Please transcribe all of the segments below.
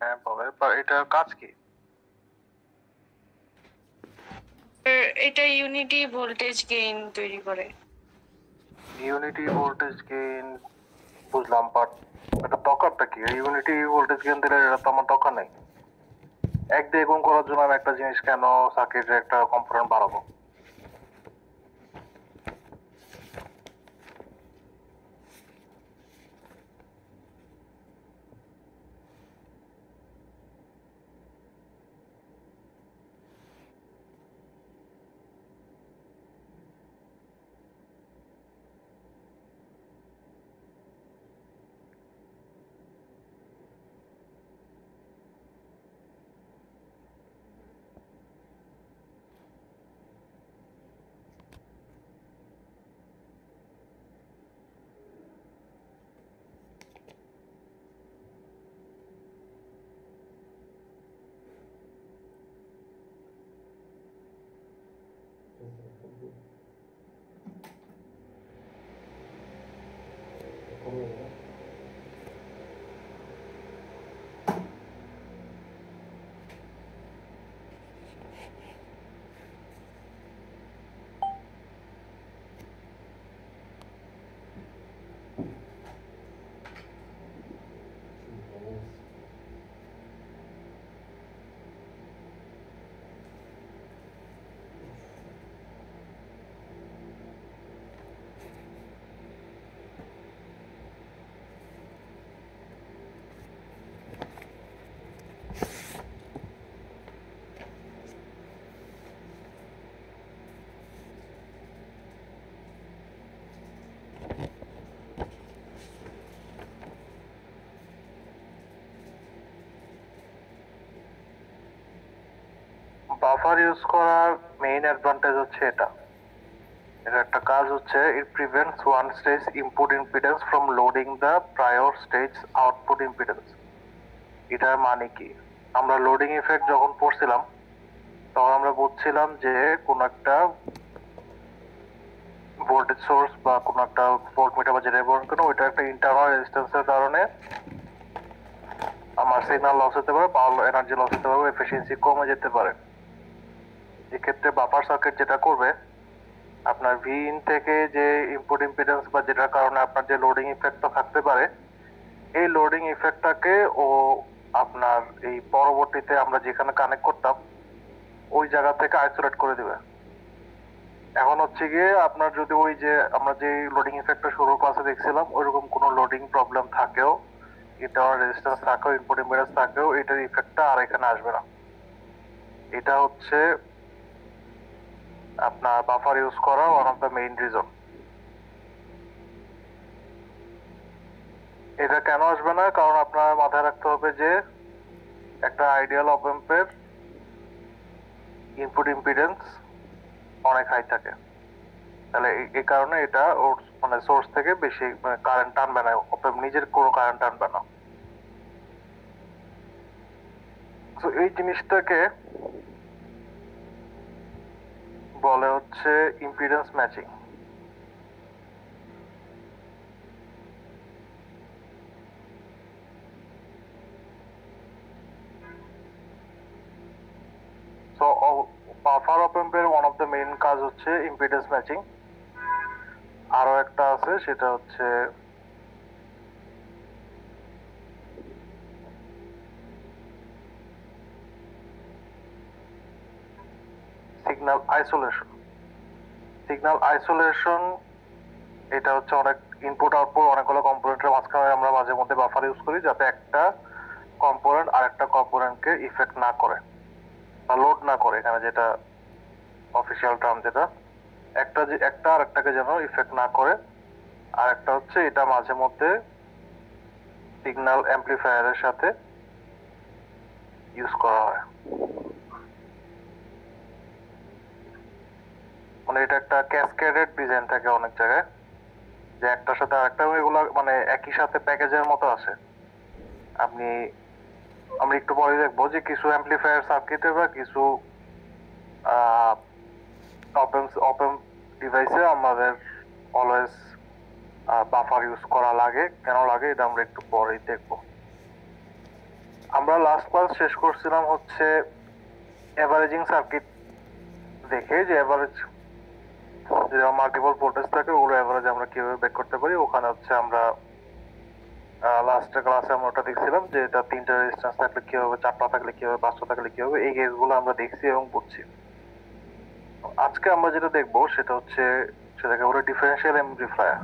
হ্যাঁ বলে, এটার কাজ কি? এটা ইউনিটি ভোল্টেজ গেইন তৈরি করে। ইউনিটি ভোল্টেজ গেইন বুঝলাম, বাট এটা দরকারটা কি? ইউনিটি ভোল্টেজ গেইন দিলে এটা তো আমার দরকার নেই। এক দিয়ে গুণ করার জন্য আমি একটা জিনিস কেন সার্কিটের একটা কম্পোনেন্ট বাড়াবো? বাফার ইউজ করার মেইন অ্যাডভান্টেজ হচ্ছে এটা একটা কাজ হচ্ছে, ইট prevents one stage input impedance from loading the prior stage output impedance. এটার মানে কি? আমরা লোডিং ইফেক্ট যখন পড়ছিলাম তখন আমরা বুঝছিলাম যে কোন একটা ভোল্টেজ সোর্স বা কোন একটা ভোল্টমিটার বা যেটা বলুন কেন, ওইটা একটা ইন্টারনাল রেজিস্ট্যান্সের কারণে আমার সিগন্যাল লস হতে পারে, পাওয়ার এনার্জি লস হতে পারে, এফিসিয়েন্সি কমে যেতে পারে। এক্ষেত্রে বাফার সার্কিট যেটা করবে, আপনার ভি ইন থেকে যে ইনপুট ইম্পিডেন্স বা যেটার কারণে আপনার যে লোডিং ইফেক্টটা থাকতে পারে, এই লোডিং ইফেক্টটাকে ও আপনার এই পরবর্তীতে আমরা যেখানে কানেক্ট করতাম ওই জায়গা থেকে আইসোলেট করে দিবে। এখন হচ্ছে গিয়ে আপনার যদি ওই যে আমরা যে লোডিং ইফেক্টটা শুরুর ক্লাসে দেখছিলাম ওইরকম কোনো লোডিং প্রবলেম থাকেও, ইন্টারনাল রেজিস্ট্যান্স থাকেও, ইনপুট ইম্পিডেন্স থাকেও, এটার ইফেক্টটা আর এখানে আসবে না। এটা হচ্ছে আপনার বাফার ইউজ করা one of the main reason. এটা কেন আসবে না? কারণ আপনার মাথায় রাখতে হবে যে একটা আইডিয়াল অপ অ্যাম্পের ইনপুট ইম্পিডেন্স অনেক হাই থাকে, তাহলে এই কারণে এটা ওর মানে সোর্স থেকে বেশি কারেন্ট টানবে না, অপ অ্যাম্প নিজের কোনো কারেন্ট টানবে না। তো এই জিনিসটাকে বলে হচ্ছে ইম্পিডেন্স ম্যাচিং। তো বাফার অপ অ্যাম্পের ওয়ান অফ দ্য মেইন কাজ হচ্ছে ইম্পিডেন্স ম্যাচিং। আরো একটা আছে, সেটা হচ্ছে সিগন্যাল আইসোলেশন। সিগন্যাল আইসোলেশন এটা হচ্ছে অনেক ইনপুট আউটপুট অনেকগুলো কম্পোনেন্টের মাঝখানে আমরা মাঝে মধ্যে বাফার ইউজ করি, যাতে একটা কম্পোনেন্ট আর একটা কম্পোনেন্টকে ইফেক্ট না করে বা লোড না করে। এখানে যেটা অফিসিয়াল টার্ম, যেটা একটা আর একটাকে যেন ইফেক্ট না করে। আর একটা হচ্ছে এটা মাঝে মধ্যে সিগন্যাল অ্যাম্পলিফায়ারের সাথে ইউজ করা হয়। মানে এটা একটা ক্যাসকেডেড ডিজাইন থাকে অনেক জায়গায়, যে একটার সাথে আরেকটা, এগুলো মানে একই সাথে প্যাকেজের মতো আসে। আমরা একটু পরে দেখবো যে কিছু অ্যাম্পলিফায়ার সার্কিটে বা কিছু অপ ডিভাইসে আমাদের অলওয়েজ বাফার ইউজ করা লাগে। কেন লাগে এটা আমরা একটু পরেই দেখবো। আমরা লাস্ট ক্লাস শেষ করছিলাম হচ্ছে এভারেজিং সার্কিট দেখে, যে এভারেজ যে মাল্টিপল ভোল্টেজ থাকে ওগুলো এভারেজ আমরা কিভাবে বের করতে পারি। ওখানে হচ্ছে আমরা লাস্টের ক্লাসে আমরা ওটা দেখছিলাম যে এটা 3টা রেজিস্ট্যান্স থাকলে কি হবে, 4টা থাকলে কি হবে, 5টা থাকলে কি হবে, এই কেসগুলো আমরা দেখছি এবং বুঝছি। আজকে আমরা যেটা দেখবো সেটা হচ্ছে সেটাকে বলে ডিফারেন্সিয়াল এমপ্লিফায়ার।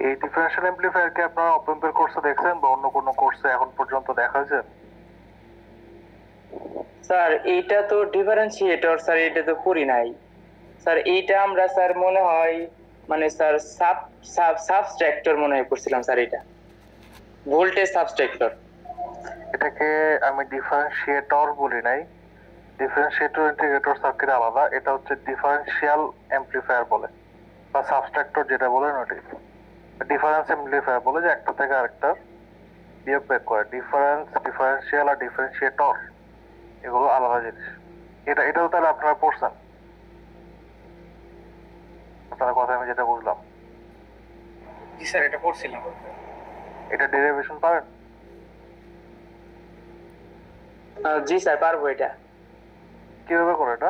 এই ডিফারেন্সিয়াল এমপ্লিফায়ার কি আপনারা অপেম্পের কোর্সে দেখছেন বা অন্য কোনো কোর্সে এখন পর্যন্ত দেখা হয়েছে? স্যার এইটা তো ডিফারেন্সিয়েটর, স্যার এটা তো পড়ি নাই স্যার। এইটা আমরা স্যার মনে হয় মানে স্যার সাবস্ট্রাক্টর মনে হয় পড়ছিলাম স্যার, এটা ভোল্টেজ সাবস্ট্রাক্টর। এটাকে আমি ডিফারেন্সিয়েটর বলি নাই, ডিফারেন্সিয়েটর ইন্টিগ্রেটর সার্কিট আলাদা, এটা হচ্ছে ডিফারেন্সিয়াল এমপ্লিফায়ার বলে বা সাবস্ট্রাক্টর যেটা বলেন ওটাই। ডিফারেন্স এমপ্লিফায়ার বলে যে একটা থেকে আরেকটা বিয়োগ বের করে। ডিফারেন্সিয়াল আর ডিফারেন্সিয়েটর এগুলো আলাদা জিনিস। এটাও তাহলে আপনারা পড়ছেন, আপনার কথা আমি যেটা বুঝলাম। জি স্যার, এটা পড়ছিলাম। এটা ডেরিভেশন পারেন? জি স্যার, পারবো। এটা কিভাবে করে এটা?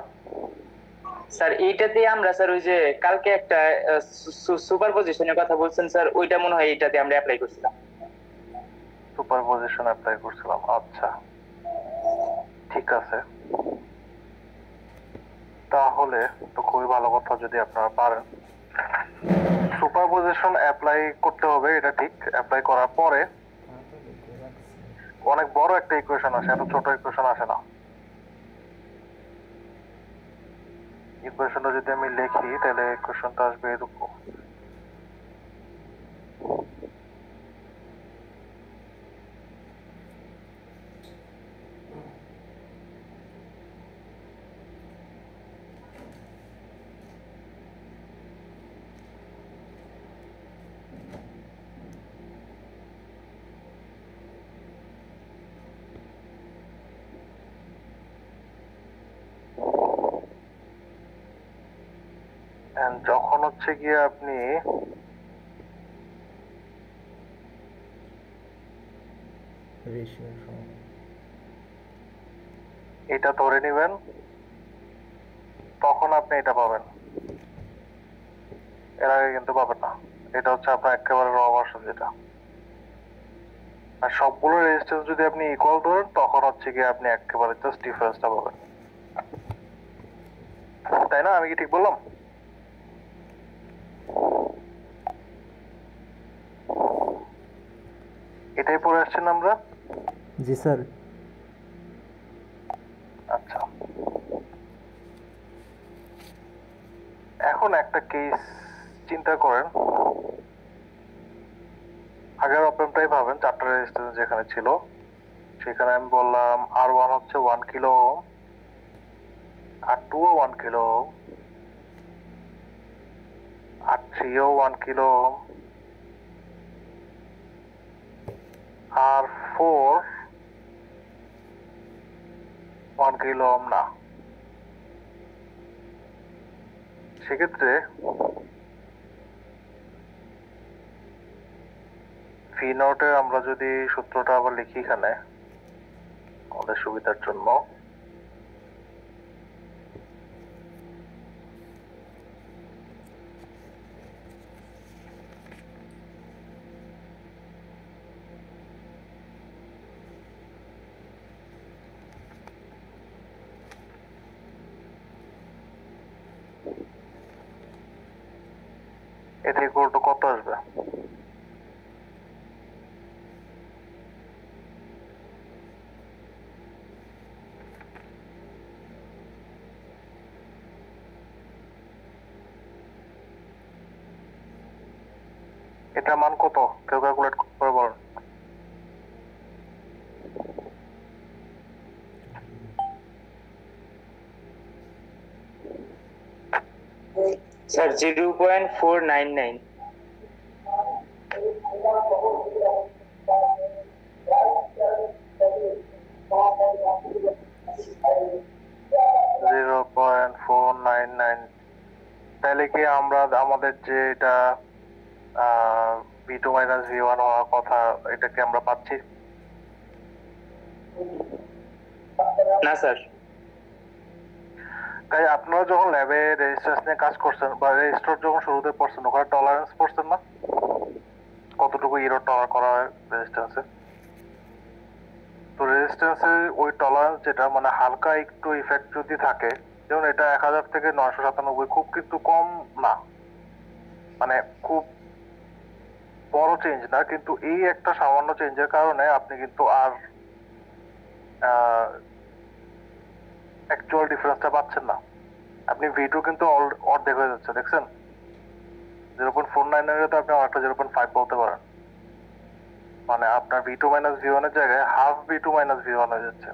স্যার এইটাতে আমরা স্যার ওই যে কালকে একটা সুপারপজিশনের কথা বলছেন স্যার, ওইটা মনে হয় এইটাতে আমরা অ্যাপ্লাই করছিলাম। সুপারপজিশন অ্যাপ্লাই করছিলাম, আচ্ছা ঠিক আছে। তাহলে তো খুবই ভালো কথা যদি আপনারা পারেন। সুপারপজিশন অ্যাপ্লাই করতে হবে, এটা ঠিক। অ্যাপ্লাই করার পরে অনেক বড় একটা ইকুয়েশন আসে, এত ছোট ইকুয়েশন আসে না। ইকুয়েশনটা যদি আমি লিখি তাহলে ইকুয়েশনটা আসবে এরকম। যখন হচ্ছে গিয়ে আপনি এটা ধরে নিবেন তখন আপনি এটা পাবেন, এর আগে কিন্তু পাবেন না। এটা হচ্ছে আপনার একেবারে র ভার্সন যেটা। আর সবগুলো রেজিস্ট্যান্স যদি আপনি ইকুয়াল ধরেন তখন হচ্ছে গিয়ে আপনি একেবারে জাস্ট ডিফারেন্সটা পাবেন, তাই না? আমি কি ঠিক বললাম? এটাই পড়ে আসছেন আমরা? জি স্যার। আচ্ছা, এখন একটা কেস চিন্তা করেন। আগের অপেমটাই ভাবেন, 4টা রেজিস্ট্যান্স যেখানে ছিল সেখানে আমি বললাম R1 হচ্ছে 1 কিলো ওহম, R2 ও 1 কিলো ওহম, R3 ও 1 kilo ohm, R4 1 kilo ohm না। সেক্ষেত্রে ভি নটের আমরা যদি সূত্রটা আবার লিখি এখানে আমাদের সুবিধার জন্য, এটা ইকুয়াল টু কত আসবে? এটা মান কত? কেউ ক্যালকুলেট করে বলেন। স্যার 0.499। 0.499। তাহলে কি আমরা আমাদের যে এটা V2 মাইনাস V1 হওয়ার কথা, এটা কি আমরা পাচ্ছি? না স্যার। তাই আপনারা যখন ল্যাবে রেজিস্ট্যান্স নিয়ে কাজ করছেন বা রেজিস্টার যখন শুরুতে পড়ছেন, ওখানে টলারেন্স পড়ছেন না? কতটুকু ইরর টলার করা হয় রেজিস্ট্যান্সে? তো রেজিস্ট্যান্সের ওই টলারেন্স যেটা মানে হালকা একটু ইফেক্ট যদি থাকে, যেমন এটা 1000 থেকে 997, খুব কিন্তু কম না, মানে খুব বড় চেঞ্জ না, কিন্তু এই একটা সামান্য চেঞ্জের কারণে আপনি কিন্তু আর অ্যাকচুয়াল ডিফারেন্সটা পাচ্ছেন না। আপনি V2 কিন্তু অর্ধেক হয়ে যাচ্ছে, দেখছেন? 0.499 এর তো আপনি একটা 0.5 বলতে পারেন, মানে আপনার V2 মাইনাস V1 এর জায়গায় হাফ V2 মাইনাস V1 হয়ে যাচ্ছে।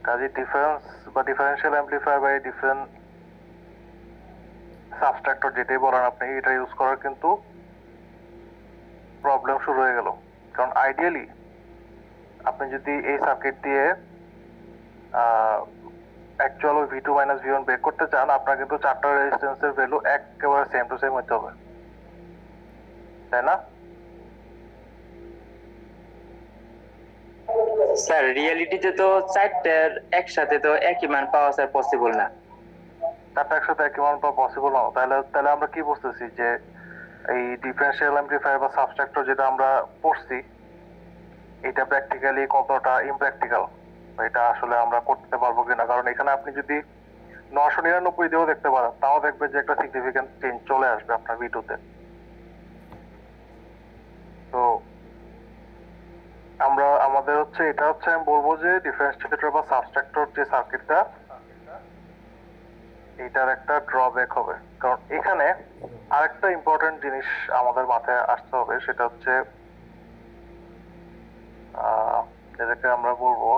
কাজে ডিফারেন্স বা ডিফারেন্সিয়াল অ্যাম্পলিফায়ার বা ডিফারেন্ট সাবস্ট্রাক্টর যেটাই বলেন আপনি, এটা ইউজ করার কিন্তু প্রবলেম শুরু হয়ে গেল। কারণ আইডিয়ালি আপনি যদি এই সার্কিট দিয়ে অ্যাকচুয়াল ওই V2 মাইনাস V1 বের করতে চান, আপনার কিন্তু চারটা রেজিস্ট্যান্সের ভ্যালু একেবারে সেম টু সেম হতে হবে, তাই না? স্যার রিয়েলিটিতে তো চারটার একসাথে তো একই মান পাওয়া স্যার পসিবল না। চারটা একসাথে একই মান পাওয়া পসিবল না। তাহলে আমরা কি বুঝতেছি যে এই ডিফারেন্সিয়াল অ্যাম্পলিফায়ার বা সাবস্ট্রাক্টর যেটা আমরা পড়ছি, এটা প্র্যাকটিক্যালি কতটা ইমপ্র্যাকটিক্যাল, এটা আসলে আমরা করতে পারবো কিনা। কারণ এখানে আপনি যদি 999 দিয়েও দেখতে পারেন, তাও দেখবেন যে একটা সিগনিফিকেন্ট চেঞ্জ চলে আসবে আপনার V2-তে। তো আমাদের এটা হচ্ছে আমি বলবো যে ডিফারেন্সিয়েটর বা সাবস্ট্রাক্টর যে সার্কিটটা, এটার একটা ড্রব্যাক হবে। কারণ এখানে আরেকটা ইম্পর্টেন্ট জিনিস আমাদের মাথায় আসতে হবে, সেটা হচ্ছে যেটাকে আমরা বলবো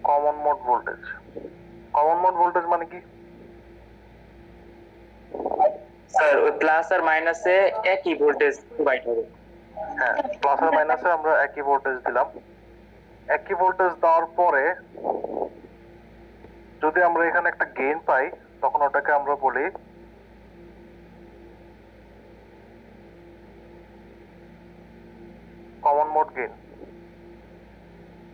common mode voltage. Common mode voltage মানে কি? স্যার ওই প্লাস আর মাইনাসে একই ভোল্টেজ প্রোভাইড হবে। হ্যাঁ, প্লাস আর মাইনাসে আমরা একই ভোল্টেজ দিলাম। একই ভোল্টেজ দেওয়ার পরে যদি আমরা এখানে একটা গেইন পাই, তখন ওটাকে আমরা বলি common mode gain.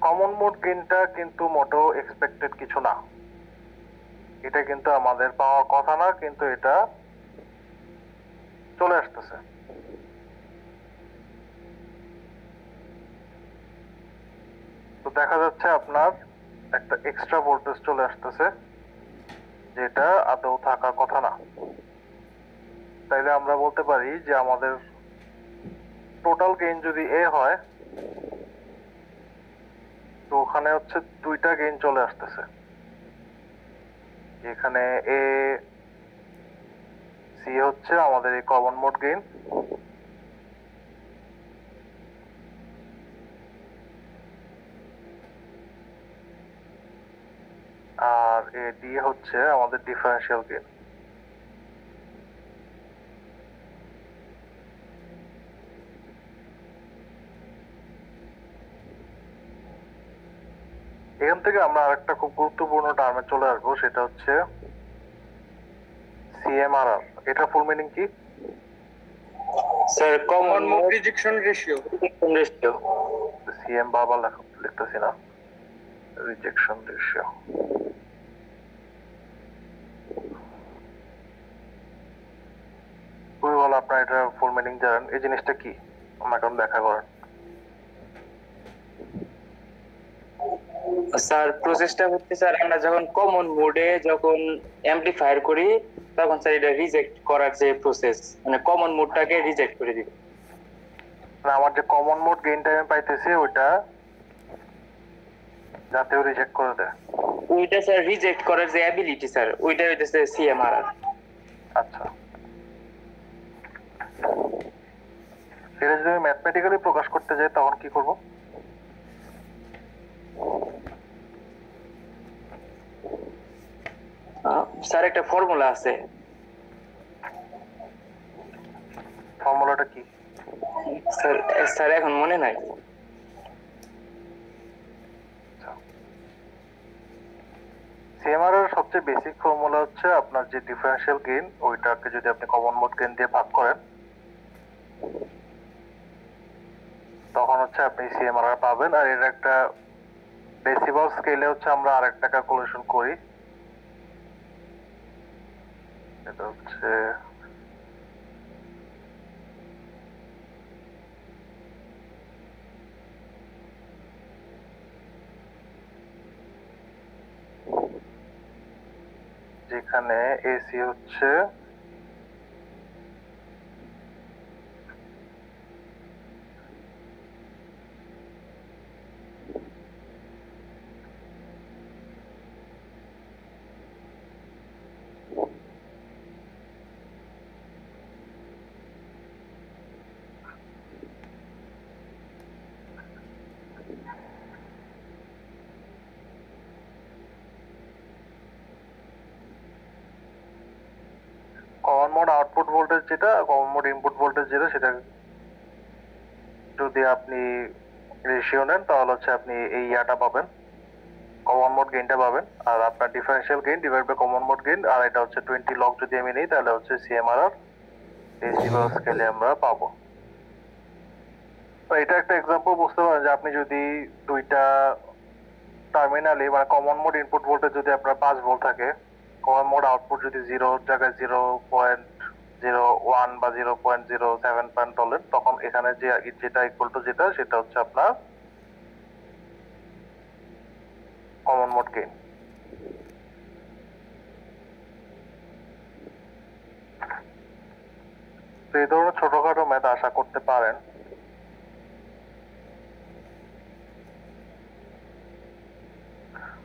Common mode গেইনটা কিন্তু মোটেও এক্সপেক্টেড কিছু না, এটা কিন্তু আমাদের পাওয়ার কথা না, কিন্তু এটা চলে আসতেছে। তো দেখা যাচ্ছে আপনার একটা এক্সট্রা ভোল্টেজ চলে আসতেছে, যেটা আদৌ থাকার কথা না। তাইলে আমরা বলতে পারি যে আমাদের টোটাল গেইন যদি A হয়, তো ওখানে দুইটা গেইন চলে আসতেছে। এখানে A C হচ্ছে আমাদের এই কমন মোড গেইন, আর A D হচ্ছে আমাদের ডিফারেন্সিয়াল গেইন। এখান থেকে আমরা আরেকটা খুব গুরুত্বপূর্ণ টার্মে চলে আসবো, সেটা হচ্ছে CMRR। এটা ফুল মিনিং কি? Sir common mode rejection ratio. Ratio. CM বারবার লিখতেছি না, রিজেকশন রেশিও। খুবই ভালো, আপনার এটা ফুল মিনিং জানেন। এই জিনিসটা কি আমাকে ব্যাখ্যা করেন। স্যার প্রসেসটা হচ্ছে স্যার আমরা যখন কমন মোডে যখন অ্যাম্পলিফায়ার করি তখন স্যার এটা রিজেক্ট করার যে প্রসেস মানে কমন মোডটাকে রিজেক্ট করে দিবে। মানে আমার যে কমন মোড গেইনটা আমি পাইতেছি ওইটা যাতে রিজেক্ট করে দেয়। ওইটা স্যার রিজেক্ট করার যে অ্যাবিলিটি স্যার ওইটা হইতেছে সিএমআরআর। আচ্ছা, এটা যদি আমি ম্যাথমেটিক্যালি প্রকাশ করতে যাই তখন কি করব? স্যার একটা ফর্মুলা আছে। ফর্মুলাটা কি? স্যার স্যার এখন মনে নাই। সিএমআর এর সবচেয়ে বেসিক ফর্মুলা হচ্ছে আপনার যে ডিফারেনশিয়াল গেইন ওইটাকে যদি আপনি কমন মোড গেইন দিয়ে ভাগ করেন তখন হচ্ছে আপনি সিএমআর পাবেন। আর এর একটা ডেসিমাল স্কেলে হচ্ছে আমরা আরেকটা ক্যালকুলেশন করি, এটা হচ্ছে যেখানে এসি হচ্ছে কমন মোড আউটপুট ভোল্টেজ যেটা, কমন মোড ইনপুট ভোল্টেজ যেটা, সেটা যদি আপনি রেশিও নেন তাহলে হচ্ছে আপনি এই ইয়াটা পাবেন, কমন মোড গেইনটা পাবেন। আর আপনার differential gain divide by common mode gain, আর এটা হচ্ছে 20 লগ যদি আমি নিই তাহলে হচ্ছে সিএমআরআর ডেসিমাল স্কেলে আমরা পাবো। তো এটা একটা এক্সাম্পল বুঝতে পারেন যে আপনি যদি দুইটা টার্মিনালে মানে কমন মোড ইনপুট ভোল্টেজ যদি আপনার 5 ভোল্ট থাকে, কমন মোড আউটপুট যদি 0 জায়গায় 0.01 বা 0.07 পয়েন্ট বলেন, তখন এখানে যে যেটা ইকুয়াল টু যেটা সেটা হচ্ছে আপনার কমন মোড গেইন। তো এই ধরনের ছোটখাটো ম্যাথ আশা করতে পারেন।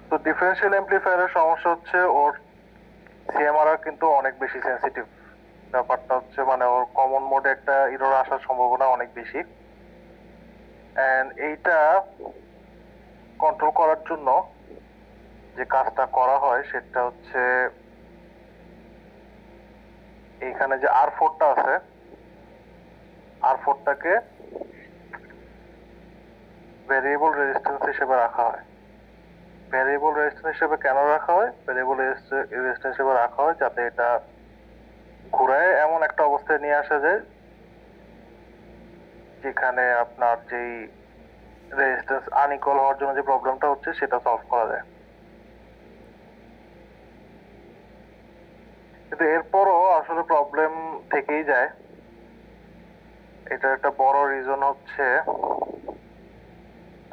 তো ডিফারেনশিয়াল অ্যাম্পলিফায়ারের সমস্যা হচ্ছে ওর সিএমআরআর কিন্তু অনেক বেশি সেনসিটিভ। ব্যাপারটা হচ্ছে মানে ওর কমন মোডে একটা এরর আসার সম্ভাবনা অনেক বেশি। এন্ড এইটা কন্ট্রোল করার জন্য যে কাজটা করা হয় সেটা হচ্ছে এইখানে যে R4টা আছে, R4টাকে ভ্যারিয়েবল রেজিস্ট্যান্স হিসেবে রাখা হয়। ভ্যারিয়েবল রেজিস্ট্যান্স হিসেবে কেন রাখা হয়? ভ্যারিয়েবল রেজিস্ট্যান্স হিসেবে রাখা হয় যাতে এটা ঘুরায় এমন একটা অবস্থায় নিয়ে আসা যায় যেখানে আপনার যেই রেজিস্ট্যান্স আনইকুয়াল হওয়ার জন্য যে প্রবলেমটা হচ্ছে সেটা সলভ করা যায়। কিন্তু এরপরও আসলে প্রবলেম থেকেই যায়। এটা একটা বড় রিজন হচ্ছে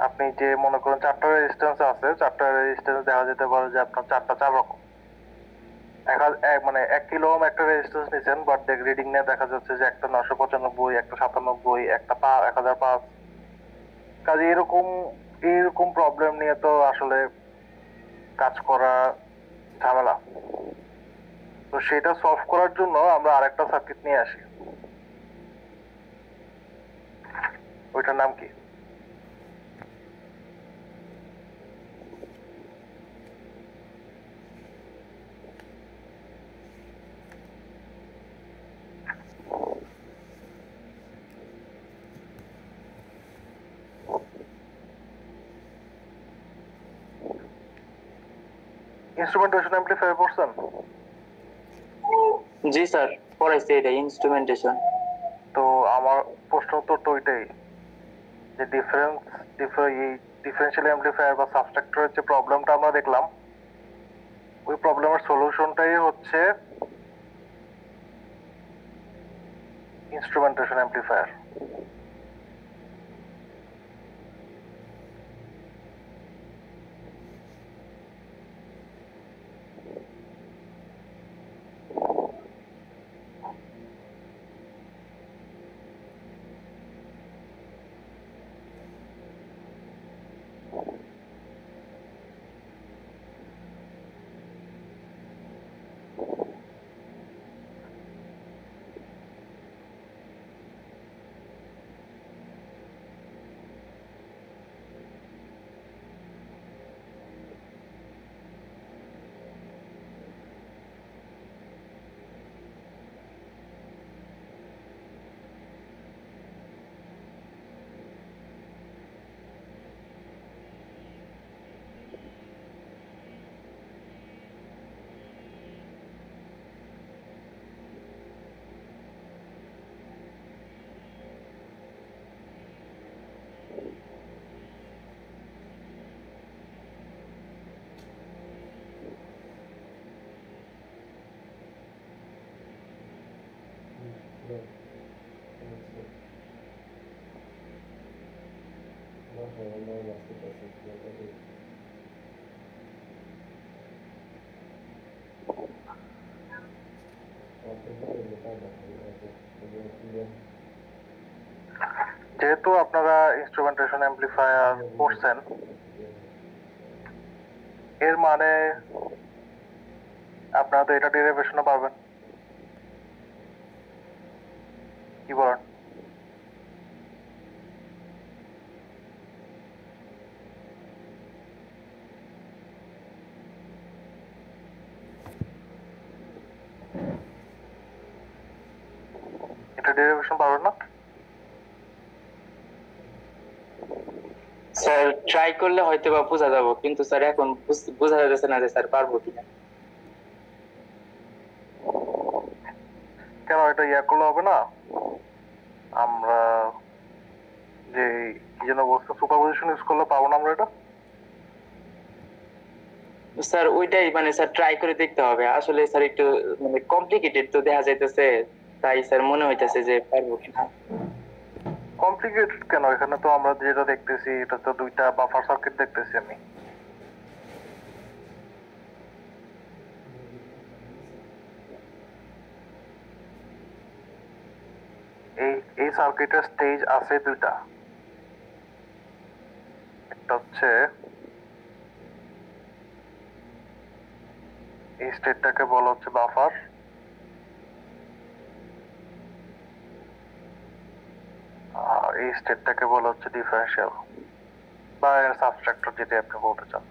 আপনি যে মনে করেন 4টা রেজিস্ট্যান্স আছে, 4টা রেজিস্ট্যান্স দেখা যেতে পারে যে আপনার 4টা 4 রকম। মানে 1 কিলো ওহম একটা রেজিস্ট্যান্স নিছেন, বাট রিডিং নিয়ে দেখা যাচ্ছে যে একটা 995, একটা 97, একটা 1005। কাজে এরকম প্রবলেম নিয়ে তো আসলে কাজ করা ঝামেলা। তো সেটা সলভ করার জন্য আমরা আরেকটা সার্কিট নিয়ে আসি। ওইটার নাম কি? ইনস্ট্রুমেন্টেশন অ্যাম্পলিফায়ার পড়ছেন? জি স্যার পড়াইছে এটা ইনস্ট্রুমেন্টেশন। তো আমার প্রশ্ন তো ওইটাই যে ডিফারেনশিয়াল অ্যাম্পলিফায়ার বা সাবস্ট্রাক্টরের যে প্রবলেমটা আমরা দেখলাম ওই প্রবলেমের সলিউশনটাই হচ্ছে ইনস্ট্রুমেন্টেশন অ্যাম্পলিফায়ার। যেহেতু আপনারা ইনস্ট্রুমেন্টেশন অ্যাম্পলিফায়ার করছেন, এর মানে আপনারা তো এটা ডেরিভেশনও পাবেন। কি বলেন? এটা ডেরিভেশন পাবেন না? স্যার ট্রাই করলে হয়তো বা বোঝা যাবো, কিন্তু স্যার এখন বোঝা যাচ্ছে না যে স্যার পারবো কিনা। কেন এটা ইয়া করলে হবে না? আমরা যে কি যেন বলছে, সুপারপজিশন ইউজ করলে পাবো না আমরা এটা? স্যার ওইটাই মানে স্যার ট্রাই করে দেখতে হবে। আসলে স্যার একটু মানে কমপ্লিকেটেড তো দেখা যাইতেছে, তাই স্যার মনে হইতেছে যে পারবো কিনা। কমপ্লিকেটেড কেন? এখানে তো আমরা যেটা দেখতেছি এটা তো দুইটা বাফার সার্কিট দেখতেছি আমি। এই সার্কিটের স্টেজ আছে দুইটা। একটা হচ্ছে এই স্টেটটাকে বলা হচ্ছে বাফার, আর এই স্টেটটাকে বলা হচ্ছে ডিফারেন্সিয়াল বা সাবস্ট্রাক্টর, যেটা আপনি বলতে চান।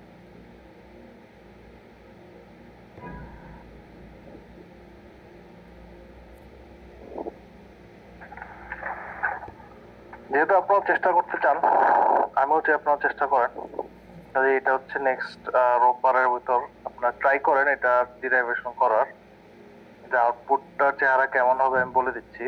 যেহেতু আপনারা চেষ্টা করতে চান, আমিও চাই আপনারা চেষ্টা করেন। এটা হচ্ছে নেক্সট রোববারের ভিতর আপনারা ট্রাই করেন এটা ডিরাইভেশন করার। এটা আউটপুটটার চেহারা কেমন হবে আমি বলে দিচ্ছি।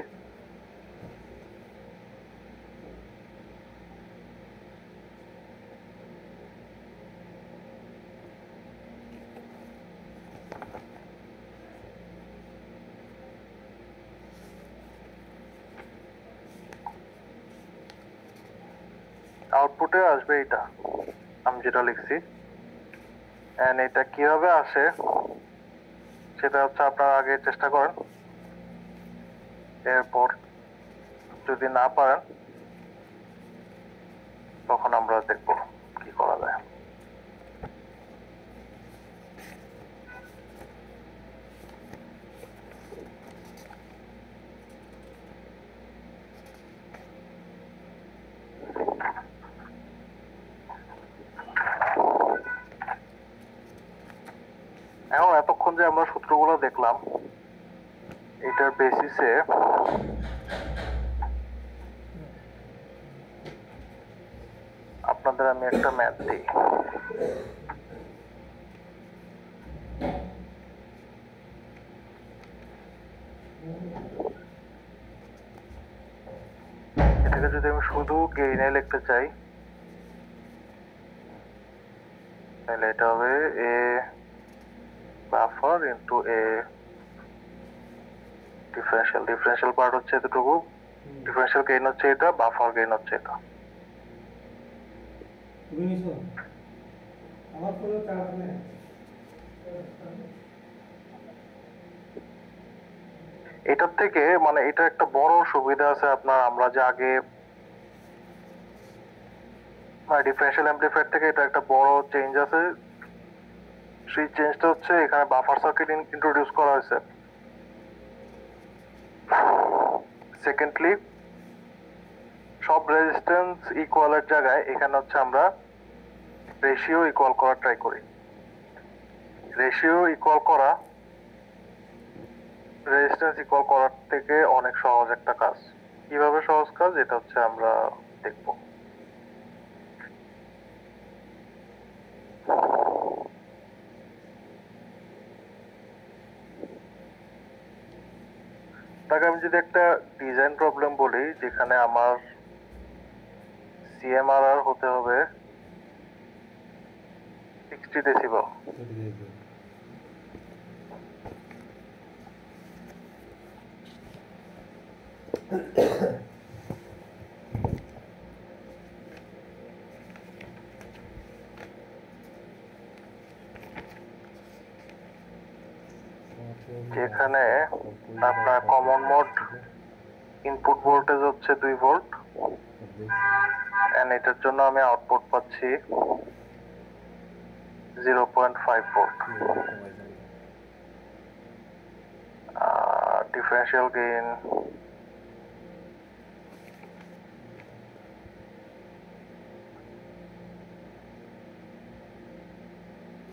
আউটপুটে আসবে এটা, আমি যেটা লিখছি। এন্ড এটা কিভাবে আসে সেটা হচ্ছে আপনারা আগে চেষ্টা করেন, এরপর যদি না পারেন তখন আমরা দেখব কি করা যায়। এখন এতক্ষণ যে আমরা সূত্রগুলো দেখলাম, এটার বেসিসে আপনাদের আমি একটা ম্যাথ দিই। এটাকে যদি আমি শুধু গেইনে লিখতে চাই তাহলে এটা হবে এ বাফার ইন্টু এ ডিফারেন্সিয়াল। ডিফারেন্সিয়াল পার্ট হচ্ছে এতটুকু, ডিফারেন্সিয়াল গেইন হচ্ছে এটা, বাফার গেইন হচ্ছে এটা। এটার থেকে মানে এটা একটা বড় সুবিধা আছে আপনার, আমরা যে আগে ডিফারেন্সিয়াল অ্যাম্পলিফায়ার থেকে এটা একটা বড় চেঞ্জ আছে। সেই চেঞ্জটা হচ্ছে এখানে বাফার সার্কিট ইন্ট্রোডিউস করা হয়েছে। সেকেন্ডলি, সব রেজিস্ট্যান্স ইকুয়ালের জায়গায় এখানে হচ্ছে আমরা রেশিও ইকুয়াল করার ট্রাই করি। রেশিও ইকুয়াল করা রেজিস্ট্যান্স ইকুয়াল করার থেকে অনেক সহজ একটা কাজ। কিভাবে সহজ কাজ এটা হচ্ছে আমরা দেখব। তাকে আমি যদি একটা ডিজাইন প্রবলেম বলি, যেখানে আমার সিএমআরআর হতে হবে 60 ডেসিবেল। যেখানে আপনার কমন মোড ইনপুট ভোল্টেজ হচ্ছে 2 ভোল্ট এন্ড এটার জন্য আমি আউটপুট পাচ্ছি 0.5 ভোল্ট। ডিফারেন্সিয়াল গেইন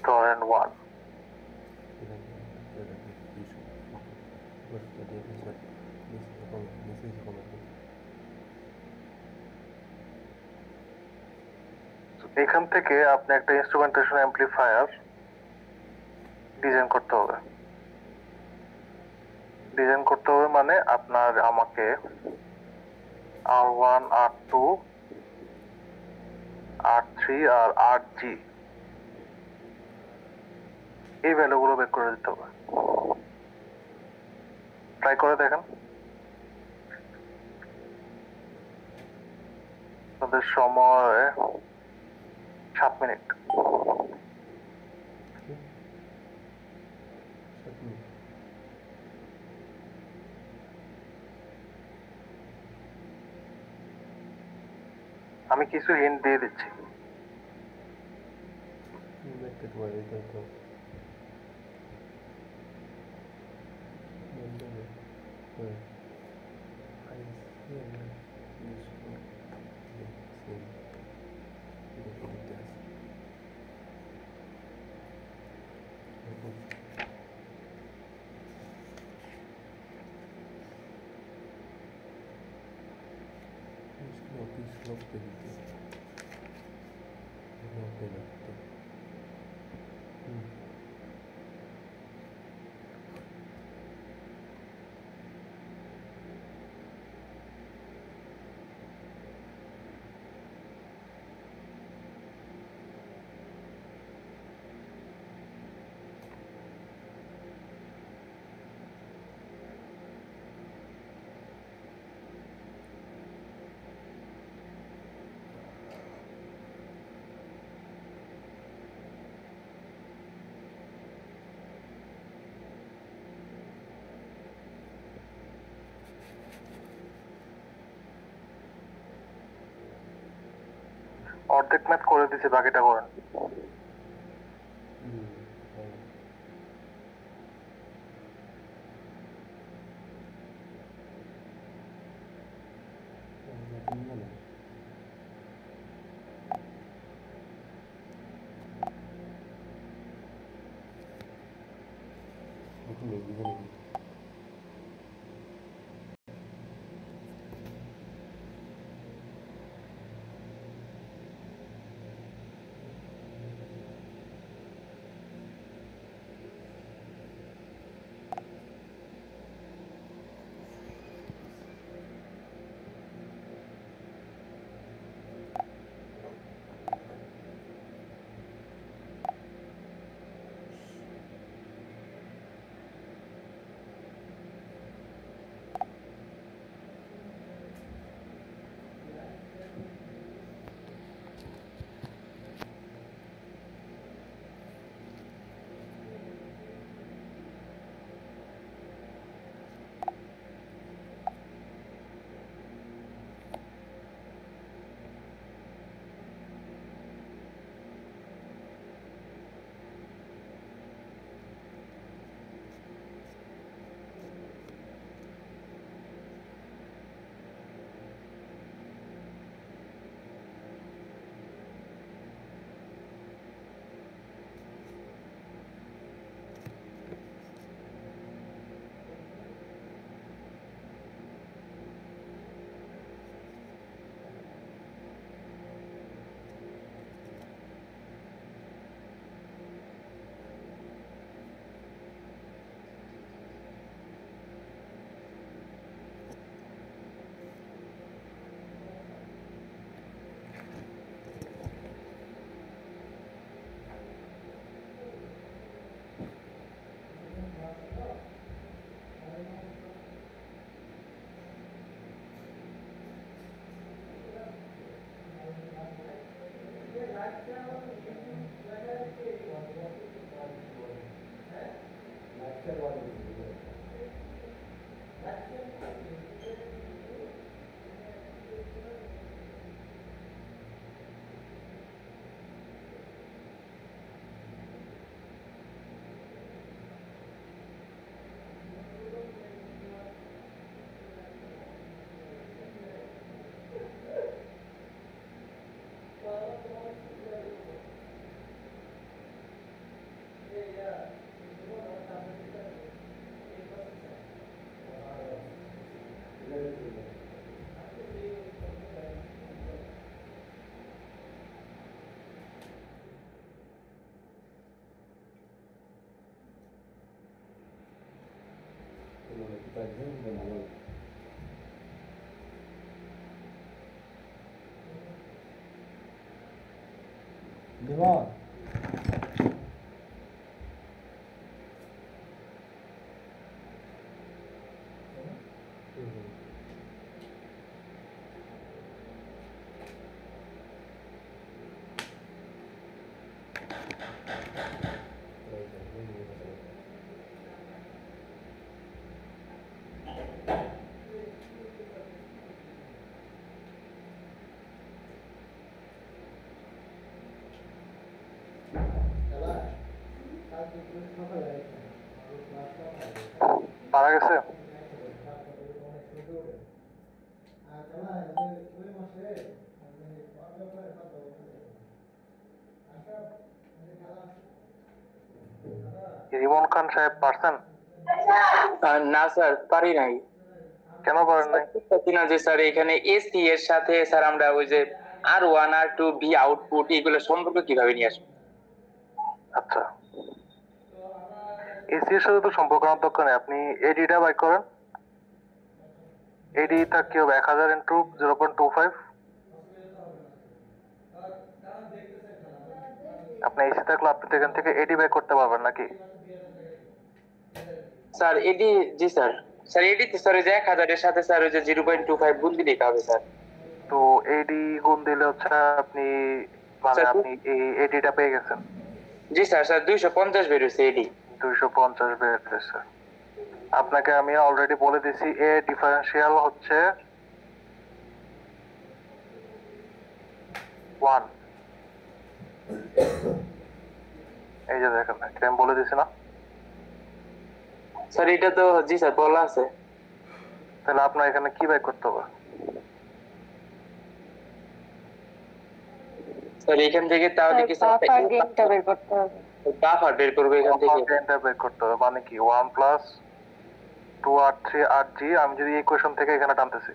ধরেন 1। এখান থেকে আপনি একটা ইনস্ট্রুমেন্টেশন অ্যাম্পলিফায়ার ডিজাইন করতে হবে। ডিজাইন করতে হবে মানে আমাকে R1, R2, R3 আর RG এই ভ্যালুগুলো বের করে দিতে হবে। ট্রাই করে দেখেন। আপনাদের সময় 7 মিনিট। আমি কিছু হিন্ট দিয়ে দিচ্ছি। অর্ধেক ম্যাথ করে দিছি, বাকিটা করেন। মারা গেছে? রিমন খান সাহেব পারছেন? না স্যার, পারি নাই। কেন পারেন নাই? না যে স্যার এখানে এসি এর সাথে স্যার আমরা ওই যে R1 R2 বি আউটপুট এগুলো সম্পর্ক কিভাবে নিয়ে আসবো? আচ্ছা, এসি এর সাথে তো সম্পর্ক না, দরকার নেই। আপনি এডিটা বাই করেন। এডি তা কি হবে? 1000 ইন্টু 0.25। আপনি এসি থাকলে আপনি তো এখান থেকে এডি বাই করতে পারবেন নাকি? স্যার এডি, জি স্যার। স্যার এডি তো স্যার ওই যে 1000 এর সাথে স্যার ওই যে 0.25 গুণ দিলেই হবে স্যার। তো এডি গুণ দিলে হচ্ছে আপনি মানে স্যার, আপনি এই এডিটা পেয়ে গেছেন। জি স্যার, স্যার 250 বের হয়েছে এডি। 250 বের হয়েছে। আপনাকে আমি অলরেডি বলে দিছি এ ডিফারেন্সিয়াল হচ্ছে 1। এই যে দেখেন, এটা আমি বলে দিছি না? স্যার এটা তো জি স্যার বলা আছে। তাহলে আপনার এখানে কি বাই করতে হবে? স্যার এখান থেকে তাহলে কি স্যার বাফার গেইনটা বের করতে হবে। বাফার বের করবে এখান থেকে। এটা বের করতে হবে মানে কি 1 প্লাস 2R3 RG আমি যদি ইকুয়েশন থেকে এখানে টানতেছি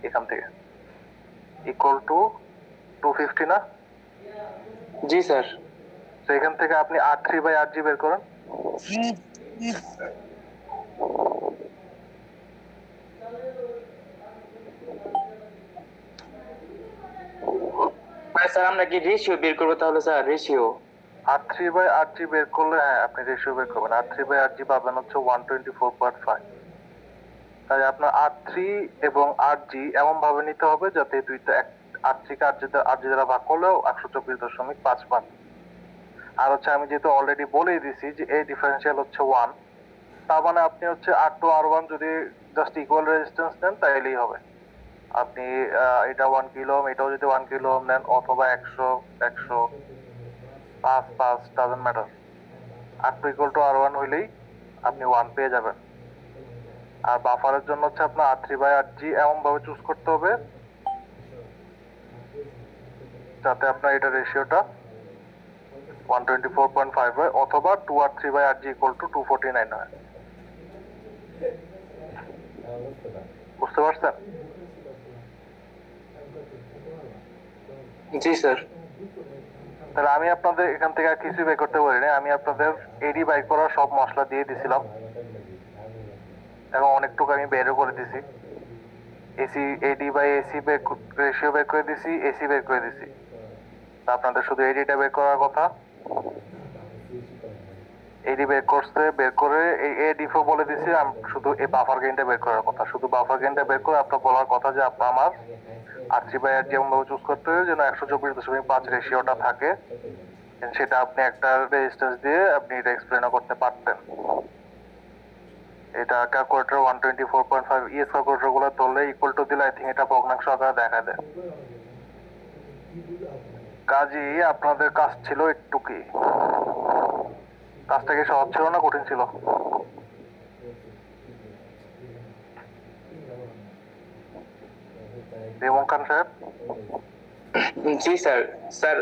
এখান থেকে ইকুয়াল টু 250 না? জি স্যার। তো এখান থেকে আপনি R3 বাই RG বের করেন। মানে স্যার আমরা কি রেশিও বের করবো তাহলে sir? Ratio R3 by RG বের করলে হ্যাঁ আপনি রেশিও বের করবেন। R3 বাই RG পাবেন হচ্ছে 124.5। তাই আপনার R3 এবং RG এমন ভাবে নিতে হবে যাতে দুইটা R3 কে RG দ্বারা ভাগ করলেও 124.5 পান। আর হচ্ছে আমি যেহেতু অলরেডি বলেই দিছি যে এই ডিফারেন্সিয়াল হচ্ছে 1, তার মানে আপনি হচ্ছে R2 R1 যদি জাস্ট ইকুয়াল রেজিস্ট্যান্স নেন তাইলেই হবে। আপনি এটা 1 কিলো ওহম, এটাও যদি 1 কিলো ওহম নেন অথবা 100 100 5 doesn't matter. R2 equal to R1 হইলেই আপনি 1 পেয়ে যাবেন। আর বাফারের জন্য হচ্ছে আপনার R3 বাই RG এমন ভাবে চুজ করতে হবে যাতে আপনার এটা রেশিওটা 124.5 হয় অথবা 2R3 by RG equal to 249 হয়। বুঝতে পারছেন? জি স্যার। তাহলে আমি আপনাদের এখান থেকে আর কিছু বের করতে পারি না। আমি আপনাদের এডি বাই করার সব মশলা দিয়ে দিছিলাম এবং অনেকটুকু আমি বেরও করে দিছি। AC AD by AC ratio বের করে দিছি, এসি বের করে দিছি। আপনাদের শুধু এডিটা বের করার কথা। এডি বের করছে, বের করে এই এডিফও বলে দিছি। আমি শুধু এই বাফার গেইনটা বের করার কথা। শুধু বাফার গেইনটা বের করে আপনার বলার কথা যে আপনার আমার R3 বাই RG এমন ভাবে চুজ করতে হবে যেন 124.5 রেশিওটা থাকে। সেটা আপনি একটা রেজিস্ট্যান্স দিয়ে আপনি এটা এক্সপ্লেনও করতে পারতেন। এটা ক্যালকুলেটর 124.5 ইএস ক্যালকুলেটর গুলো ধরলে ইকুয়াল টু দিলে আই থিঙ্ক এটা ভগ্নাংশ আকারে দেখা দেয়। কাজেই আপনাদের কাজ ছিল একটু কি, কাজটা কি সহজ ছিল না কঠিন ছিল? রিমন খান সাহেব? জি স্যার। স্যার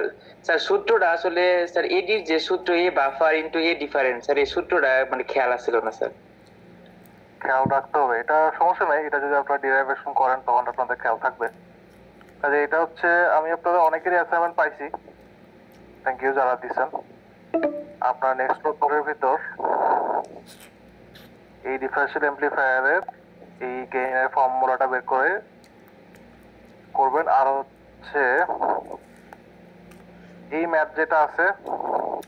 স্যার সূত্রটা আসলে স্যার এডির যে সূত্র এ বাফার ইনটু এ ডিফারেন্স, স্যার এই সূত্রটা মানে খেয়াল আসছিল না স্যার। খেয়াল রাখতে হবে, এটা সমস্যা নেই। এটা যদি আপনারা ডিরাইভেশন করেন তখন আপনাদের খেয়াল থাকবে। কাজে এটা হচ্ছে আমি আপনাদের অনেকেরই অ্যাসাইনমেন্ট পাইছি, থ্যাংক ইউ যারা দিচ্ছেন। আপনার নেক্সট পেপারের ভিতর এই ডিফারেন্সিয়াল অ্যাম্প্লিফায়ারের এই গেইনের ফর্মুলাটা বের করে করবেন। আর হচ্ছে এই ম্যাথ যেটা আছে,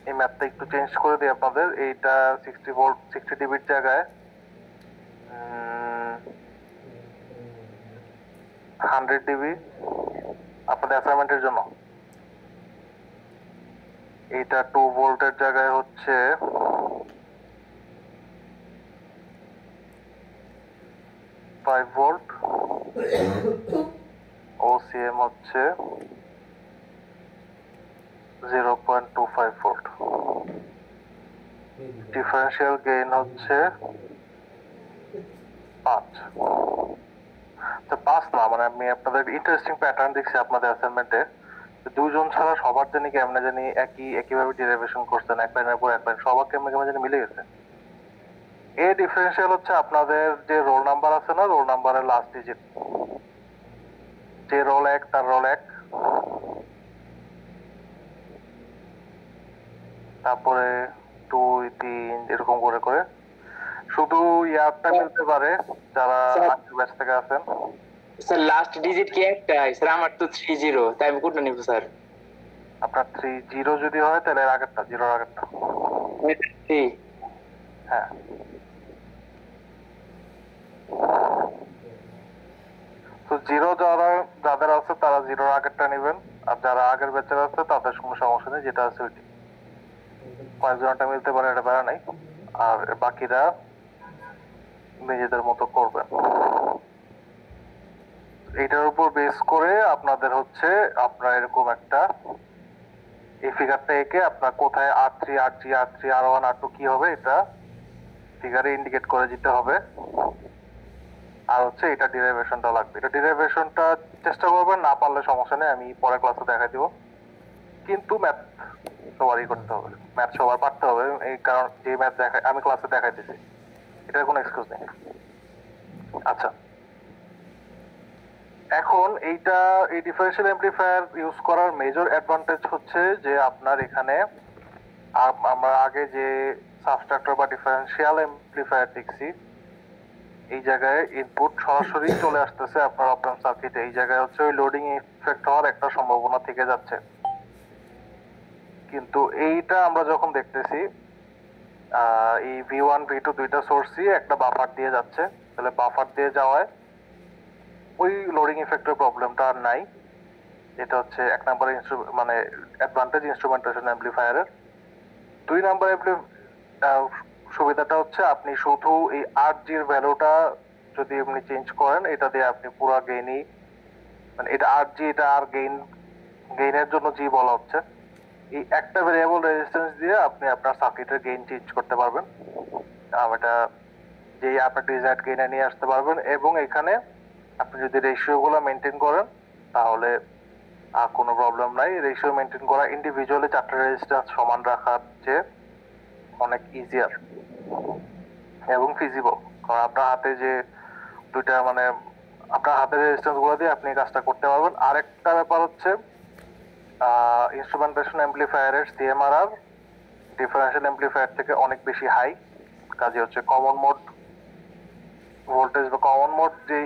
এই ম্যাথটা একটু চেঞ্জ করে দিই আপনাদের। এইটা 60 ভোল্ট 60 ডিবির জায়গায় 100 ডিবি আপনাদের অ্যাসাইনমেন্টের জন্য। এইটা 2 ভোল্টের জায়গায় হচ্ছে 5 ভোল্ট, ওসিএম হচ্ছে 0.25 ভোল্ট, ডিফারেন্সিয়াল গেইন হচ্ছে 5। তো 5 না, মানে আমি আপনাদের ইন্টারেস্টিং প্যাটার্ন দেখছি আপনাদের অ্যাসাইনমেন্টে। দুজন ছাড়া সবার জানি কেমনে জানি একইভাবে ডেরিভেশন করছেন, এক লাইনের পর এক লাইন সবার কেমনে কেমনে জানি মিলে গেছে। এ ডিফারেন্সিয়াল হচ্ছে আপনাদের যে রোল নাম্বার আছে না, রোল নাম্বারের লাস্ট ডিজিট, যে রোল 1 তার রোল 1, তারপরে 2 3 এরকম করে করে শুধু ইয়ারটা মিলতে পারে যারা আগের ব্যাচ থেকে আছেন। স্যার লাস্ট ডিজিট কি একটাই? স্যার আমার তো 30, তাই আমি কোনটা নিব স্যার? আপনার 30 যদি হয় তাহলে এর আগেরটা, জিরোর আগেরটা। হ্যাঁ, তো জিরো যাদের আছে তারা জিরোর আগেরটা নেবেন, আর যারা আগের ব্যাচের আছে তাদের কোনো সমস্যা নেই, যেটা আছে ওইটি। কয়েকজনটা মিলতে পারে, এটা বেড়া নাই। আর বাকিরা নিজেদের মতো করবেন। এটার উপর বেস করে আপনাদের হচ্ছে আপনার এরকম একটা এই ফিগারটা এঁকে আপনার কোথায় R3 RG R3 R1 R2 কি হবে এটা ফিগারে ইন্ডিকেট করে দিতে হবে। আর হচ্ছে এটা ডিরাইভেশনটা লাগবে। এটা ডিরাইভেশনটা চেষ্টা করবেন, না পারলে সমস্যা নেই, আমি পরের ক্লাসে দেখাই দিব। কিন্তু ম্যাথ সবারই করতে হবে, ম্যাথ সবার পারতে হবে, এই কারণ যে ম্যাথ দেখাই আমি ক্লাসে দেখাইতেছি, এটার কোনো এক্সকিউজ নেই। আচ্ছা, এখন এইটা এই ডিফারেন্সিয়াল অ্যাম্প্লিফায়ার ইউজ করার মেজর অ্যাডভান্টেজ হচ্ছে যে আপনার এখানে আমরা আগে যে সাবস্ট্রাক্টর বা ডিফারেন্সিয়াল অ্যাম্প্লিফায়ার দেখছি, এই জায়গায় ইনপুট সরাসরি চলে আসতেছে আপনার অপারেন্ট সার্কিটে। এই জায়গায় হচ্ছে ওই লোডিং ইফেক্ট হওয়ার একটা সম্ভাবনা থেকে যাচ্ছে। কিন্তু এইটা আমরা যখন দেখতেছি এই V1 V2 দুইটা সোর্সই একটা বাফার দিয়ে যাচ্ছে, তাহলে বাফার দিয়ে যাওয়ায় ওই লোডিং ইফেক্টের প্রবলেমটা আর নাই। এটা হচ্ছে এক নম্বর মানে অ্যাডভান্টেজ ইনস্ট্রুমেন্টেশন অ্যাম্প্লিফায়ারের। 2 নম্বর সুবিধাটা হচ্ছে আপনি শুধু এই RG এর ভ্যালুটা যদি আপনি চেঞ্জ করেন, এটা দিয়ে আপনি পুরো গেইনই, মানে এটা RG, এটা আর গেইনের জন্য জি বলা হচ্ছে, এই একটা ভেরিয়েবল রেজিস্ট্যান্স দিয়ে আপনি আপনার সার্কিটের গেইন চেঞ্জ করতে পারবেন। এটা যে আপনার ডিজায়ার্ড গেইনে নিয়ে আসতে পারবেন। এবং এখানে আপনি যদি রেশিওগুলো মেনটেন করেন তাহলে আর কোনো প্রবলেম নাই। রেশিও মেনটেন করা ইন্ডিভিজুয়ালি 4টা রেজিস্ট্যান্স সমান রাখার চেয়ে অনেক ইজিয়ার এবং ফিজিবল। কারণ আপনার হাতে যে দুইটা মানে আপনার হাতের রেজিস্ট্যান্স গুলো দিয়ে আপনি কাজটা করতে পারবেন। আরেকটা ব্যাপার হচ্ছে ইনস্ট্রুমেন্টেশন অ্যাম্প্লিফায়ারের CMRR ডিফারেন্সিয়াল অ্যাম্প্লিফায়ার থেকে অনেক বেশি হাই। কাজে হচ্ছে কমন মোড ভোল্টেজ বা কমন মোড যে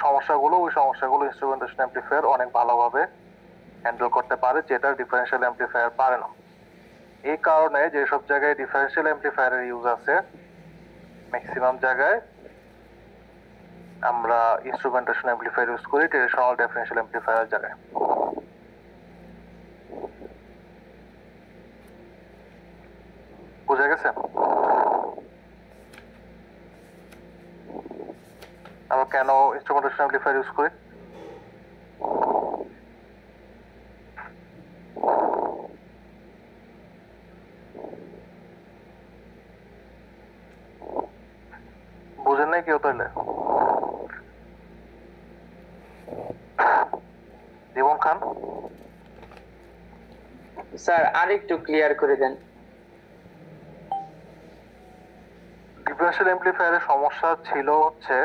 সমস্যাগুলো, ওই সমস্যাগুলো ইনস্ট্রুমেন্টেশন অ্যাম্প্লিফায়ার অনেক ভালোভাবে হ্যান্ডেল করতে পারে, যেটা ডিফারেন্সিয়াল অ্যাম্প্লিফায়ার পারে না। এই কারণে যেসব জায়গায় ডিফারেন্সিয়াল অ্যাম্প্লিফায়ারের ইউজ আছে, ম্যাক্সিমাম জায়গায় আমরা ইনস্ট্রুমেন্টেশন অ্যাম্প্লিফায়ার ইউজ করি ট্রেডিশনাল ডিফারেন্সিয়াল অ্যাম্প্লিফায়ারের জায়গায়। বুঝা গেছে? আমরা কেন ইনস্ট্রুমেন্টেশন অ্যাম্প্লিফায়ার ইউজ করি? বুঝেন নাই কেউ তাহলে? জীবন খান স্যার আরেকটু ক্লিয়ার করে দেন। ডিফারেন্সিয়াল অ্যাম্প্লিফায়ারের সমস্যা ছিল হচ্ছে,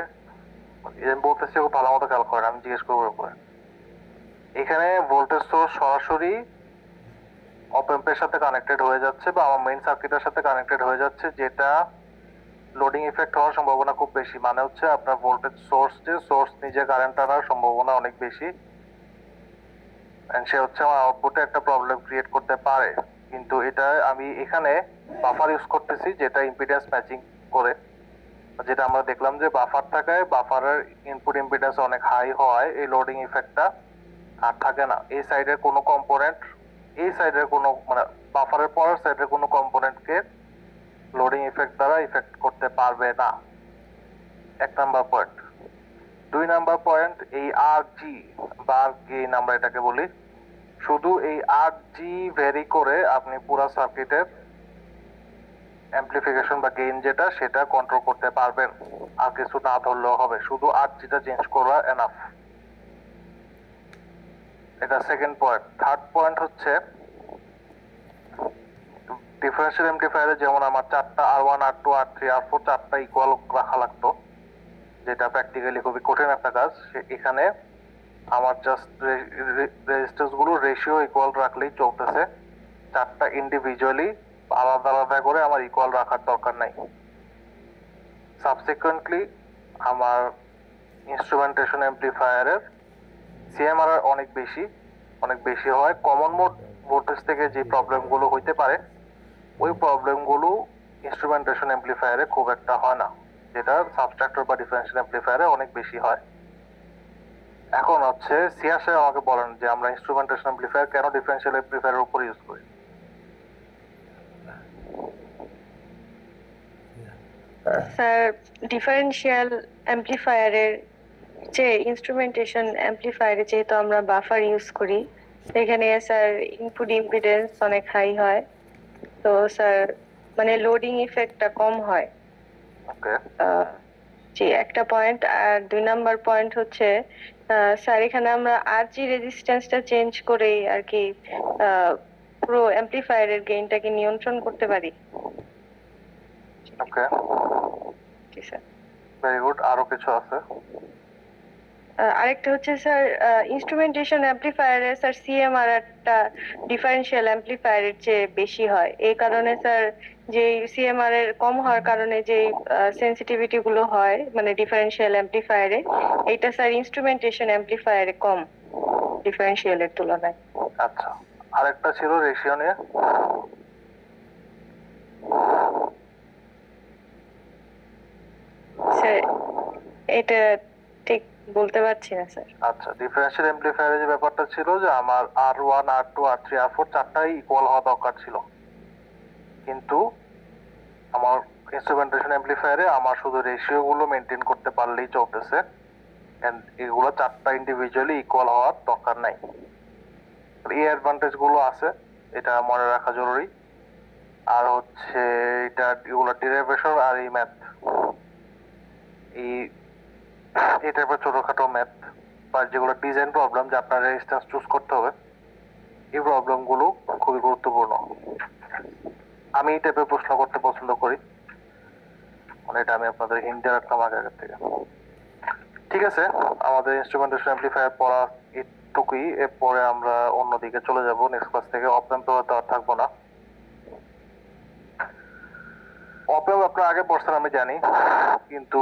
আমি বলতেছি খুব ভালো মতো খেয়াল করেন, আমি জিজ্ঞেস করবো উপরে। এখানে ভোল্টেজ সোর্স সরাসরি অপ অ্যাম্পের সাথে কানেক্টেড হয়ে যাচ্ছে বা আমার মেইন সার্কিটের সাথে কানেক্টেড হয়ে যাচ্ছে, যেটা লোডিং ইফেক্ট হওয়ার সম্ভাবনা খুব বেশি, মানে হচ্ছে আপনার ভোল্টেজ সোর্স নিজে কারেন্ট আনার সম্ভাবনা অনেক বেশি, সে হচ্ছে আমার আউটপুটে একটা প্রবলেম ক্রিয়েট করতে পারে। কিন্তু এটা আমি এখানে বাফার ইউজ করতেছি যেটা ইম্পিডেন্স ম্যাচিং করে, যেটা আমরা দেখলাম যে বাফার থাকায় বাফারের ইনপুট ইম্পিডেন্স অনেক হাই হওয়ায় এই লোডিং ইফেক্টটা আর থাকে না। এই সাইডের কোনো কম্পোনেন্ট, এই সাইডের কোনো মানে বাফারের পরের সাইডের কোনো কম্পোনেন্টকে লোডিং ইফেক্ট দ্বারা ইফেক্ট করতে পারবে না, 1 নাম্বার পয়েন্ট। 2 নাম্বার পয়েন্ট, এই আর জি বা গেইন আমরা এটাকে বলি, শুধু এই আর জি ভ্যারি করে আপনি পুরো সার্কিটের অ্যাম্প্লিফিকেশন বা গেইন যেটা সেটা কন্ট্রোল করতে পারবেন, আর কিছু না ধরলেও হবে, শুধু আর জিটা চেঞ্জ করা এনাফ। এটা সেকেন্ড পয়েন্ট। থার্ড পয়েন্ট হচ্ছে ডিফারেন্সিয়াল অ্যাম্প্লিফায়ারে যেমন আমার 4টা R1 R2 R3 R4 4টা ইকুয়াল রাখা লাগতো, যেটা প্র্যাকটিক্যালি খুবই কঠিন একটা কাজ। এখানে আমার জাস্ট রেজিস্ট্যান্স গুলো রেশিও ইকুয়াল রাখলেই চলতেছে, 4টা ইন্ডিভিজুয়ালি আলাদা আলাদা করে আমার ইকুয়াল রাখার দরকার নাই। সাবসিকুয়েন্টলি আমার ইনস্ট্রুমেন্টেশন অ্যাম্প্লিফায়ারের সিএমআরআর অনেক বেশি হয়। কমন মোড ভোল্টেজ থেকে যে প্রবলেমগুলো হইতে পারে ওই প্রবলেমগুলো ইনস্ট্রুমেন্টেশন অ্যাম্প্লিফায়ারে খুব একটা হয় না, যেটা সাবস্ট্রাক্টর বা ডিফারেন্সিয়াল অ্যাম্প্লিফায়ারে অনেক বেশি হয়। এখন হচ্ছে সিয়া সাহেব আমাকে বলেন যে আমরা ইনস্ট্রুমেন্টেশন অ্যাম্প্লিফায়ার কেন ডিফারেন্সিয়াল অ্যাম্প্লিফায়ারের উপর ইউজ করি। স্যার ডিফারেনশিয়াল অ্যাম্প্লিফায়ারের যে ইনস্ট্রুমেন্টেশন অ্যাম্প্লিফায়ারে যেহেতু আমরা বাফার ইউজ করি, এখানে স্যার ইনপুট ইম্পিডেন্স অনেক হাই হয়, তো স্যার মানে লোডিং ইফেক্টটা কম হয়। ওকে, জি একটা পয়েন্ট। আর 2 নাম্বার পয়েন্ট হচ্ছে স্যার এখানে আমরা আরজি রেজিস্ট্যান্সটা চেঞ্জ করেই আর কি পুরো অ্যাম্প্লিফায়ারের গেইনটাকে নিয়ন্ত্রণ করতে পারি। ওকে, জি স্যার। Very good. আরো কিছু আছে? আরেকটা হচ্ছে স্যার ইনস্ট্রুমেন্টেশন অ্যাম্প্লিফায়ারে স্যার সিএমআরআরটা ডিফারেনশিয়াল অ্যাম্প্লিফায়ারের চেয়ে বেশি হয়, এই কারণে স্যার যে সিএমআর এর কম হওয়ার কারণে যে সেনসিটিভিটি গুলো হয় মানে ডিফারেনশিয়াল অ্যাম্প্লিফায়ারে, এইটা স্যার ইনস্ট্রুমেন্টেশন অ্যাম্প্লিফায়ারে কম ডিফারেনশিয়ালের তুলনায়। আচ্ছা, আরেকটা ছিল রেশিও নিয়ে। স্যার এটা ঠিক বলতে পারছি না স্যার। আচ্ছা, ডিফারেন্সিয়াল অ্যাম্প্লিফায়ারে যে ব্যাপারটা ছিল যে আমার R1 R2 R3 R4 চারটাই equal হওয়া দরকার ছিল, কিন্তু আমার ইনস্ট্রুমেন্টেশন অ্যাম্প্লিফায়ারে আমার শুধু রেশিও গুলো মেনটেন করতে পারলেই চলতেছে, এন্ড এগুলো চারটা ইন্ডিভিজুয়ালি ইকুয়াল হওয়ার দরকার নাই। এই অ্যাডভান্টেজ গুলো আছে, এটা মনে রাখা জরুরি। আর হচ্ছে এটা এগুলো ডেরিভেশন আর এই ম্যাথ, এই টাইপের ছোটখাটো ম্যাথ বা যেগুলো ডিজাইন প্রবলেম যে আপনার রেজিস্ট্যান্স চুজ করতে হবে, এই প্রবলেম গুলো খুবই গুরুত্বপূর্ণ। আমি এই টাইপের প্রশ্ন করতে পছন্দ করি, মানে এটা আমি আপনাদের হিন্টে রাখলাম আগের থেকে। ঠিক আছে, আমাদের ইনস্ট্রুমেন্টেশন অ্যাম্প্লিফায়ার পড়া এটুকুই। এরপরে আমরা অন্যদিকে চলে যাব নেক্সট ক্লাস থেকে। অপেম্প তো আর থাকবো না। অপেম্প আপনার আগে পড়ছেন আমি জানি, কিন্তু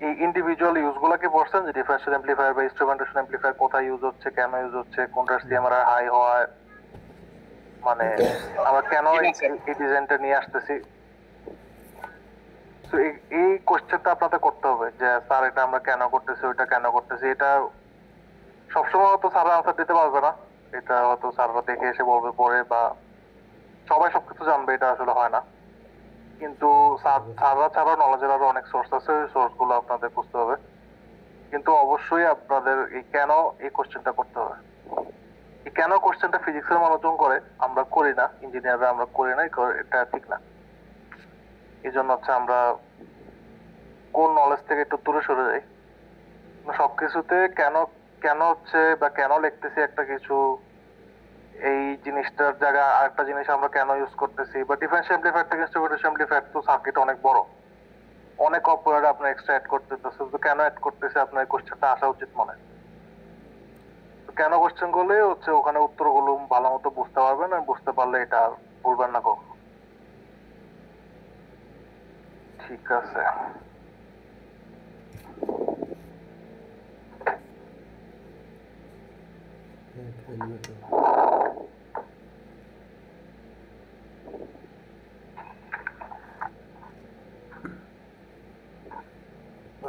এই ইন্ডিভিজুয়াল ইউজ গুলা কি পড়ছেন যে ডিফারেন্সিয়াল অ্যাম্প্লিফায়ার বা ইনস্ট্রুমেন্টেশন অ্যাম্প্লিফায়ার কোথায় ইউজ হচ্ছে, কেন ইউজ হচ্ছে, কোনটার সিএমআরআর হাই হয়, মানে আমরা কেন এই ডিজাইনটা নিয়ে আসতেছি। তো এই কোশ্চেনটা আপনাদের করতে হবে যে স্যার এটা আমরা কেন করতেছি, ওইটা কেন করতেছি। এটা সবসময় হয়তো স্যাররা আনসার দিতে পারবে না, এটা হয়তো স্যাররা দেখে এসে বলবে পরে, বা সবাই সবকিছু জানবে, এটা আসলে হয় না। কিন্তু স্যাররা ছাড়াও নলেজের আরো অনেক সোর্স আছে, ওই সোর্স গুলো আপনাদের বুঝতে হবে। কিন্তু অবশ্যই আপনাদের এই কেন এই কোশ্চেনটা করতে হবে। এই কেন কোশ্চেনটা ফিজিক্সের মানুষজন করে, আমরা করি না, ইঞ্জিনিয়াররা আমরা করি না, এটা ঠিক না। এই জন্য হচ্ছে আমরা কোন নলেজ থেকে একটু দূরে সরে যাই। সবকিছুতে কেন কেন হচ্ছে বা কেন লিখতেছি একটা কিছু, এই জিনিসটার জায়গায় আরেকটা জিনিস আমরা কেন ইউজ করতেছি, বা ডিফারেন্সিয়াল অ্যাম্প্লিফায়ার থেকে ইনস্ট্রুমেন্টেশন অ্যাম্প্লিফায়ার তো সার্কিট অনেক বড়, অনেক অপারেটর আপনার এক্সট্রা অ্যাড করতেছে, তো কেন অ্যাড করতেছে আপনার এই কোশ্চেনটা আসা উচিত মনে। কেন কোশ্চেন করলে হচ্ছে ওখানে উত্তরগুলো ভালো মতো বুঝতে পারবেন, আর বুঝতে পারলে এটা আর ভুলবেন না কখনো। ঠিক আছে।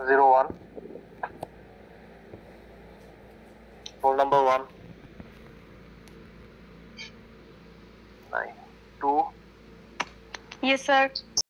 Zero one. Roll number 1. 9 2. Yes, sir.